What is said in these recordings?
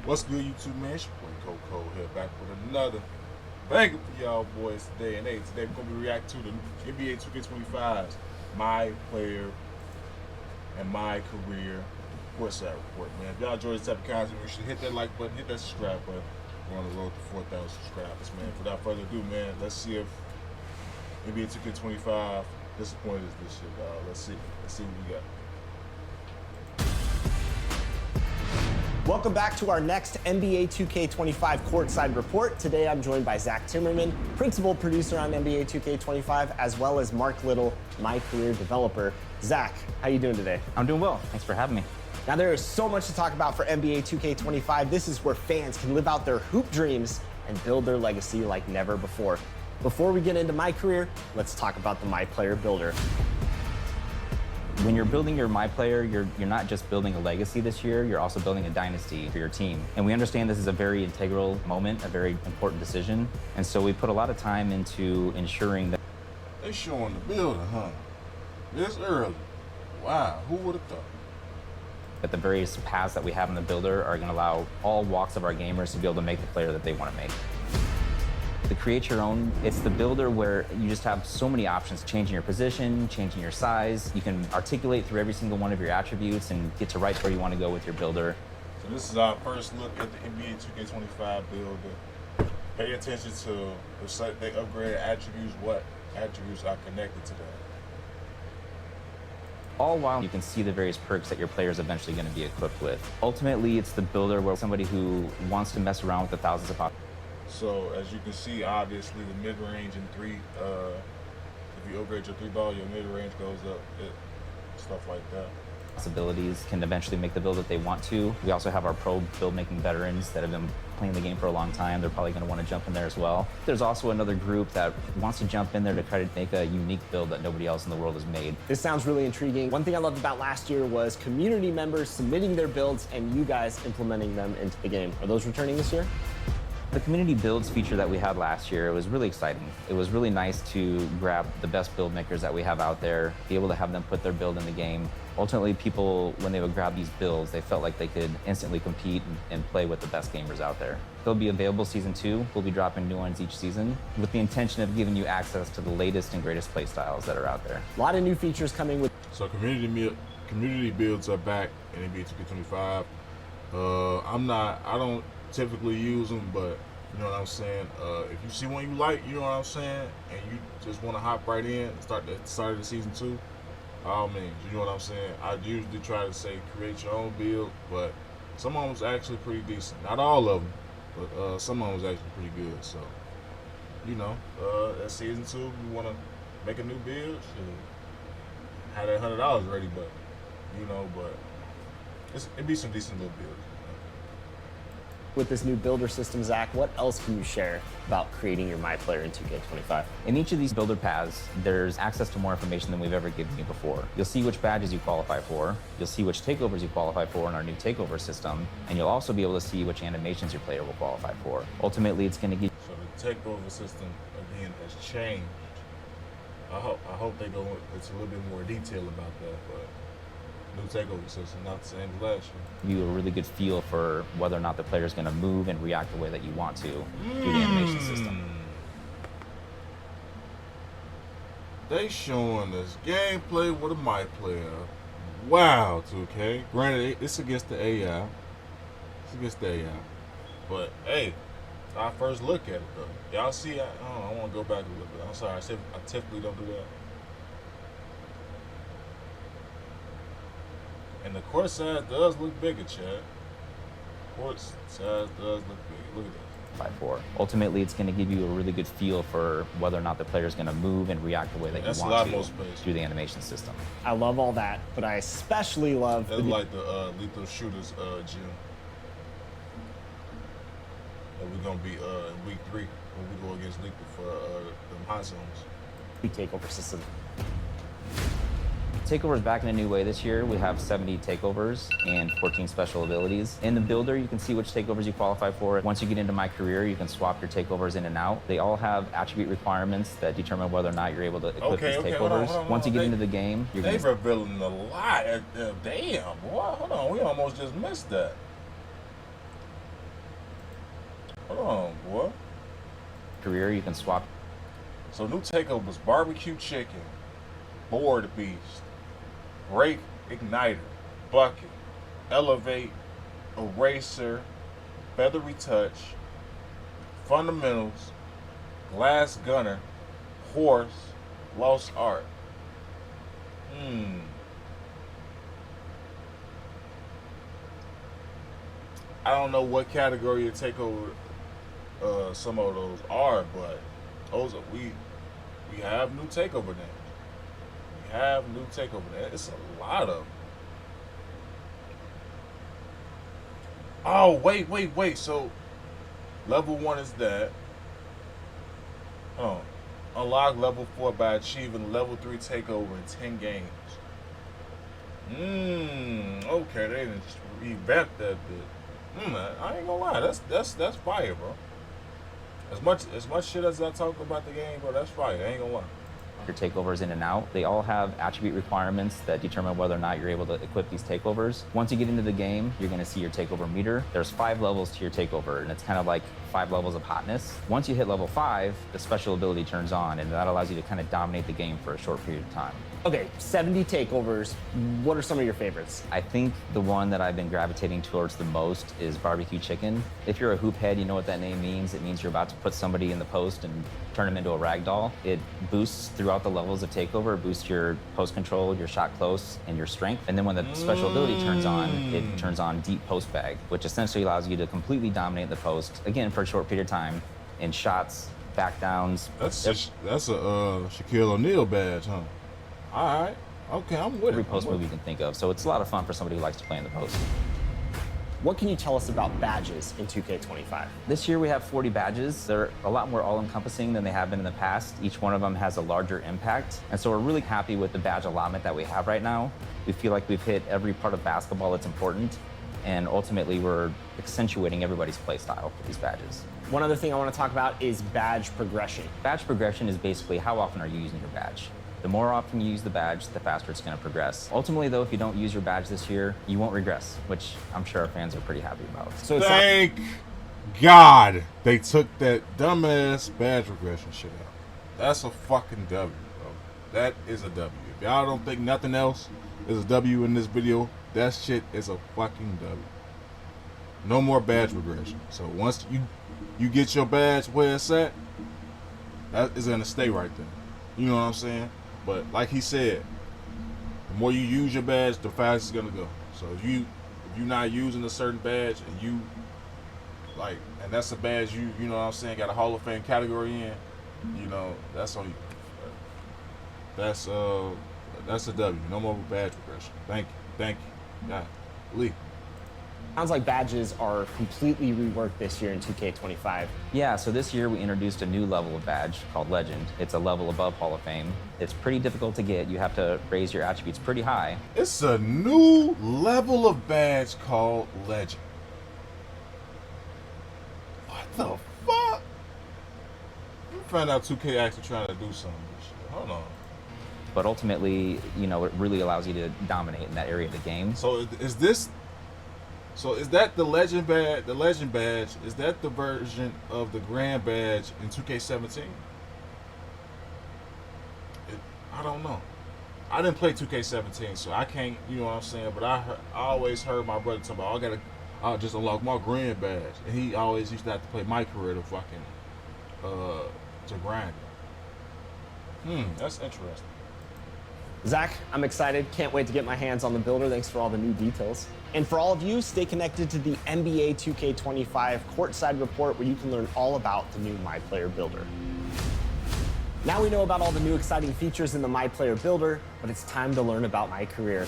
What's good, YouTube, man? It's your boy Coco here, back with another banger for y'all boys today. And hey, today we're gonna be reacting to the NBA 2K25's My Player and My Career Courtside Report, man. If y'all enjoy this type of content, make sure to hit that like button, hit that subscribe button. We're on the road to 4,000 subscribers, man. Without further ado, man, let's see if NBA 2K25 disappointed us this year, dog. Let's see what we got. Welcome back to our next NBA 2K25 Courtside Report. Today I'm joined by Zach Timmerman, principal producer on NBA 2K25, as well as Mark Little, my career developer. Zach, how you doing today? I'm doing well. Thanks for having me. Now there is so much to talk about for NBA 2K25. This is where fans can live out their hoop dreams and build their legacy like never before. Before we get into my career, let's talk about the My Player Builder. When you're building your My Player, you're not just building a legacy this year, you're also building a dynasty for your team. And we understand this is a very integral moment, a very important decision. And so we put a lot of time into ensuring that They showing the building, huh? This early. Wow, who would have thought? the various paths that we have in the builder are going to allow all walks of our gamers to be able to make the player that they want to make. To create your own, it's the builder where you just have so many options, changing your position, changing your size. You can articulate through every single one of your attributes and get to right where you want to go with your builder. So this is our first look at the NBA 2K25 builder. Pay attention to they upgraded attributes. What attributes are connected to that? All while you can see the various perks that your player is eventually going to be equipped with. Ultimately, it's the builder where somebody who wants to mess around with the thousands of options. So as you can see, obviously the mid-range and three, if you upgrade your three ball, your mid-range goes up, stuff like that. Possibilities can eventually make the build that they want to. We also have our pro build making veterans that have been playing the game for a long time. They're probably going to want to jump in there as well. There's also another group that wants to jump in there to try to make a unique build that nobody else in the world has made. This sounds really intriguing. One thing I loved about last year was community members submitting their builds and you guys implementing them into the game. Are those returning this year? The community builds feature that we had last year, it was really exciting. It was really nice to grab the best build makers that we have out there, be able to have them put their build in the game. Ultimately, people, when they would grab these builds, they felt like they could instantly compete and play with the best gamers out there. They'll be available season 2. We'll be dropping new ones each season with the intention of giving you access to the latest and greatest play styles that are out there. A lot of new features coming with. So community builds are back in NBA 2K25. I don't typically use them, but you know what I'm saying. If you see one you like, you know what I'm saying, and you just want to hop right in and start of the season 2, all means, you know what I'm saying. I usually try to say create your own build, but some of them was actually pretty decent. Not all of them, but some of them was actually pretty good. So, you know, that season 2, you want to make a new build, have that $100 ready, but you know, it'd be some decent little builds. With this new builder system, Zach, what else can you share about creating your My Player in 2K25? In each of these builder paths, there's access to more information than we've ever given you before. You'll see which badges you qualify for, you'll see which takeovers you qualify for in our new takeover system, and you'll also be able to see which animations your player will qualify for. Ultimately, it's going to give So the takeover system, again, has changed. I hope they go into a little bit more detail about that, but new takeover system, not the same as last year. you a really good feel for whether or not the player is going to move and react the way that you want to through the animation system. They showing us gameplay with a My Player. Wow, 2K. Granted, it's against the AI. But hey, our first look at it though. Y'all see? I want to go back a little bit. I'm sorry. I typically don't do that. And the court size does look bigger, Chad. Court size does look big. Look at that. 5-4. Ultimately, it's going to give you a really good feel for whether or not the player is going to move and react the way that That's you a want lot to more space. through the animation system. I love all that, but I especially love That's like the Lethal Shooters gym. And we're gonna be in week 3 when we go against Lethal for the high zones. the takeover system. Takeover is back in a new way this year. We have 70 takeovers and 14 special abilities. In the builder, you can see which takeovers you qualify for. Once you get into My Career, you can swap your takeovers in and out. They all have attribute requirements that determine whether or not you're able to equip these takeovers. Hold on. Once you get into the game, you're They going to... revealing a lot. Damn, boy. Hold on. We almost just missed that. career, you can swap. So new takeovers: barbecue chicken, board beast, break igniter, bucket, elevate, eraser, feathery touch, fundamentals, glass gunner, horse, lost art. I don't know what category of takeover some of those are, but those are we have new takeover names. We have new takeover names. It's a lot of them. Oh, wait. So level 1 is that. Oh. Unlock level 4 by achieving level 3 takeover in 10 games. Okay, they didn't just revamp that bit. I ain't gonna lie, that's fire, bro. As much shit as I talk about the game, bro, that's fire. I ain't gonna lie. Your takeovers in and out. They all have attribute requirements that determine whether or not you're able to equip these takeovers. Once you get into the game, you're going to see your takeover meter. There's 5 levels to your takeover, and it's kind of like 5 levels of hotness. Once you hit level 5, the special ability turns on, and that allows you to kind of dominate the game for a short period of time. Okay, 70 takeovers. What are some of your favorites? I think the one that I've been gravitating towards the most is barbecue chicken. If you're a hoop head, you know what that name means. It means you're about to put somebody in the post and turn them into a rag doll. It boosts throughout the levels of takeover. It boosts your post control, your shot close, and your strength. And then when the special ability turns on, it turns on deep post bag, which essentially allows you to completely dominate the post, again, for a short period of time, in shots, back downs. That's a Shaquille O'Neal badge, huh? All right. Okay, I'm with Every it. post move you can think of. So it's a lot of fun for somebody who likes to play in the post. What can you tell us about badges in 2K25? This year we have 40 badges. They're a lot more all-encompassing than they have been in the past. Each one of them has a larger impact. And so we're really happy with the badge allotment that we have right now. We feel like we've hit every part of basketball that's important. And ultimately, we're accentuating everybody's play style with these badges. One other thing I want to talk about is badge progression. Badge progression is basically how often are you using your badge. The more often you use the badge, the faster it's going to progress. Ultimately, though, if you don't use your badge this year, you won't regress, which I'm sure our fans are pretty happy about. So it's Thank God they took that dumbass badge regression shit out. That's a fucking W, bro. That is a W. If y'all don't think nothing else is a W in this video, that shit is a fucking W. No more badge regression. So once you get your badge where it's at, that is gonna stay right there. You know what I'm saying? But like he said, the more you use your badge, the faster it's gonna go. So if you're not using a certain badge and you like, and that's a badge you know what I'm saying, got a Hall of Fame category in, you know, that's on you. That's a W. No more badge regression. Thank you. Yeah, Lee. Sounds like badges are completely reworked this year in 2K25. Yeah, so this year we introduced a new level of badge called Legend. It's a level above Hall of Fame. It's pretty difficult to get. You have to raise your attributes pretty high. It's a new level of badge called Legend. What the fuck? You find out 2K actually trying to do something this year. Hold on. But ultimately, you know, it really allows you to dominate in that area of the game. So is that the Legend badge? The Legend badge, is that the version of the Grand badge in 2K17? I don't know. I didn't play 2K17, so I can't, you know what I'm saying? But I always heard my brother talk about, I'll just unlock my Grand badge. And he always used to have to play my career to fucking, to grind it. That's interesting. Zach, I'm excited. Can't wait to get my hands on the builder. Thanks for all the new details. And for all of you, stay connected to the NBA 2K25 Courtside Report, where you can learn all about the new My Player Builder. Now we know about all the new exciting features in the My Player Builder, but it's time to learn about My Career.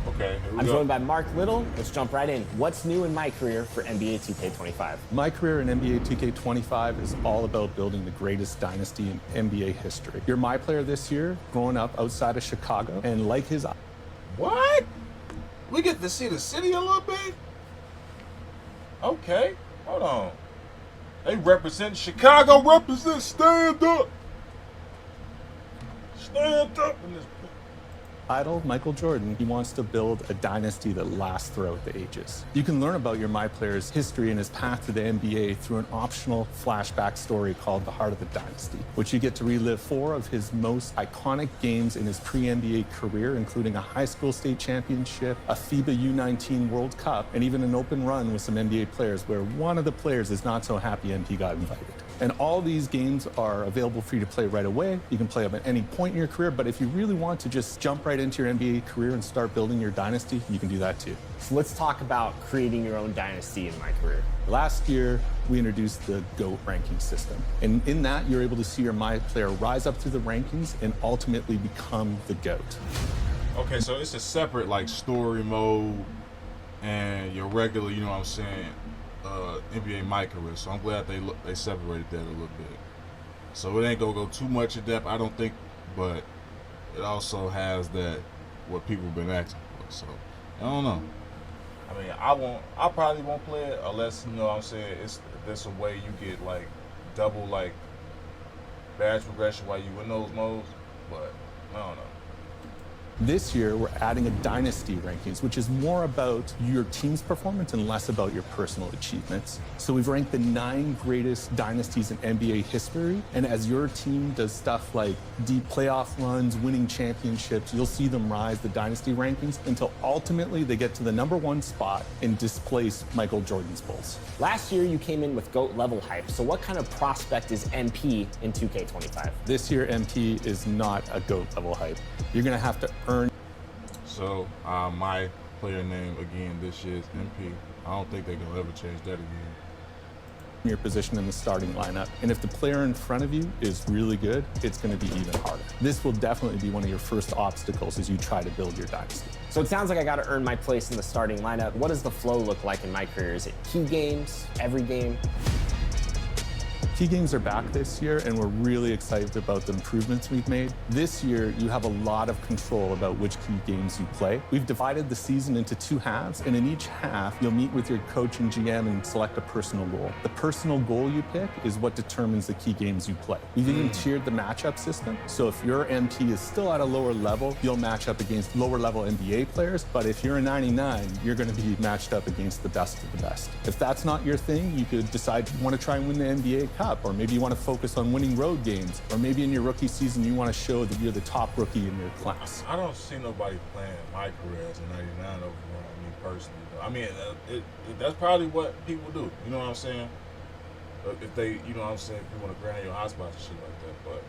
Okay, here we I'm go. joined by Mark Little. Let's jump right in. What's new in My Career for NBA 2K25? My career in NBA 2K25 is all about building the greatest dynasty in NBA history. You're my player this year, growing up outside of Chicago, and like his... What? We get to see the city a little bit? Okay, hold on. They represent Chicago, stand up. Stand up in this. idol, Michael Jordan, he wants to build a dynasty that lasts throughout the ages. You can learn about your My Player's history and his path to the NBA through an optional flashback story called The Heart of the Dynasty, which you get to relive 4 of his most iconic games in his pre-NBA career, including a high school state championship, a FIBA U19 World Cup, and even an open run with some NBA players where one of the players is not so happy MP got invited. And all these games are available for you to play right away. You can play them at any point in your career, but if you really want to just jump right into your NBA career and start building your dynasty, you can do that too. So let's talk about creating your own dynasty in My Career. Last year, we introduced the GOAT ranking system. And in that, you're able to see your My Player rise up through the rankings and ultimately become the GOAT. Okay, so it's a separate like story mode and your regular, you know what I'm saying, NBA My Career. So I'm glad they separated that a little bit. So it ain't gonna go too much in depth, I don't think, but it also has that what people have been asking for. So I don't know. I mean, I probably won't play it unless, you know what I'm saying, there's a way you get like double like badge progression while you in those modes, but I don't know. This year, we're adding a dynasty rankings, which is more about your team's performance and less about your personal achievements. So we've ranked the 9 greatest dynasties in NBA history. And as your team does stuff like deep playoff runs, winning championships, you'll see them rise the dynasty rankings until ultimately they get to the #1 spot and displace Michael Jordan's Bulls. Last year, you came in with GOAT level hype. So what kind of prospect is MP in 2K25? This year, MP is not a GOAT level hype. You're going to have to earn. So my player name again this year is MP. I don't think they're gonna ever change that again. Your position in the starting lineup. And if the player in front of you is really good, it's going to be even harder. This will definitely be one of your first obstacles as you try to build your dynasty. So it sounds like I got to earn my place in the starting lineup. What does the flow look like in My Career? Is it key games, every game? Key games are back this year, and we're really excited about the improvements we've made. This year, you have a lot of control about which key games you play. We've divided the season into 2 halves, and in each half, you'll meet with your coach and GM and select a personal goal. The personal goal you pick is what determines the key games you play. We've even tiered the matchup system, so if your MP is still at a lower level, you'll match up against lower level NBA players, but if you're a 99, you're going to be matched up against the best of the best. If that's not your thing, you could decide you want to try and win the NBA Cup, or maybe you want to focus on winning road games, or maybe in your rookie season you want to show that you're the top rookie in your class. I don't see nobody playing My Career as a 99 overall, me personally. I mean, that's probably what people do. You know what I'm saying? If they, you know what I'm saying, if you want to grant your hotspots and shit like that. But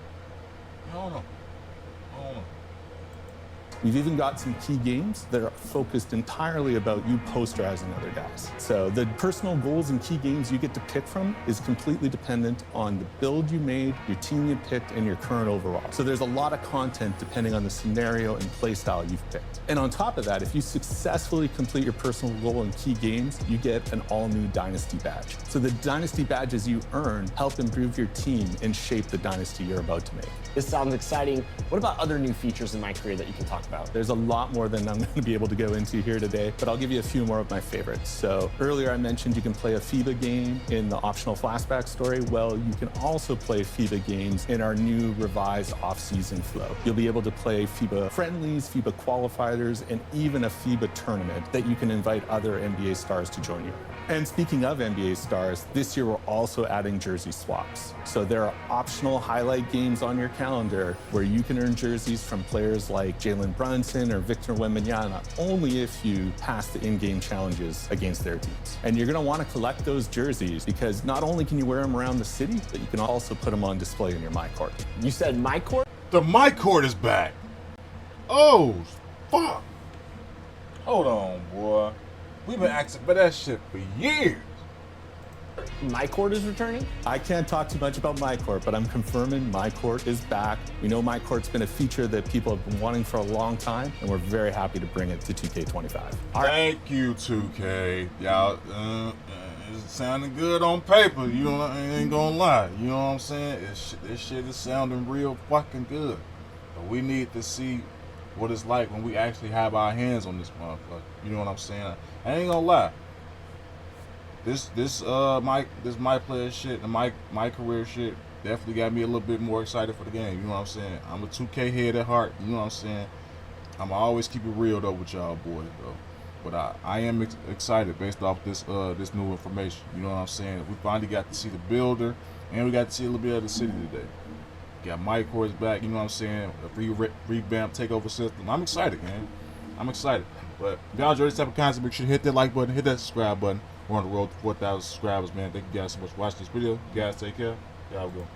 I don't know. We've even got some key games that are focused entirely about you posterizing other guys. So the personal goals and key games you get to pick from is completely dependent on the build you made, your team you picked, and your current overall. So there's a lot of content depending on the scenario and play style you've picked. And on top of that, if you successfully complete your personal goal and key games, you get an all-new Dynasty badge. So the Dynasty badges you earn help improve your team and shape the dynasty you're about to make. This sounds exciting. What about other new features in My Career that you can talk about? There's a lot more than I'm going to be able to go into here today, but I'll give you a few more of my favorites. So earlier I mentioned you can play a FIBA game in the optional flashback story. Well, you can also play FIBA games in our new revised off-season flow. You'll be able to play FIBA friendlies, FIBA qualifiers, and even a FIBA tournament that you can invite other NBA stars to join you. And speaking of NBA stars, this year we're also adding jersey swaps. So there are optional highlight games on your calendar where you can earn jerseys from players like Jalen Brunson or Victor Wembanyama only if you pass the in-game challenges against their teams. And you're going to want to collect those jerseys because not only can you wear them around the city, but you can also put them on display in your My Court. You said My Court? The My Court is back. Oh, fuck. Hold on, boy. We've been asking for that shit for years. My Court is returning? I can't talk too much about My Court, but I'm confirming My Court is back. We know My Court's been a feature that people have been wanting for a long time, and we're very happy to bring it to 2K25. Thank you, 2K. Y'all, it's sounding good on paper. You know, I ain't gonna lie. You know what I'm saying? This shit is sounding real fucking good. But we need to see what it's like when we actually have our hands on this motherfucker. You know what I'm saying? I ain't gonna lie. This My Player shit and my career shit definitely got me a little bit more excited for the game. You know what I'm saying? I'm a 2K head at heart. You know what I'm saying? I'm always keep it real though with y'all boys though. But I am excited based off this this new information. You know what I'm saying? We finally got to see the builder, and we got to see a little bit of the city today. Got Mike Horse back. You know what I'm saying? A revamped takeover system. I'm excited, man. I'm excited. But if y'all enjoy this type of content, make sure to hit that like button, hit that subscribe button. We're on the road to 4,000 subscribers, man. Thank you guys so much for watching this video. You guys take care. Y'all go.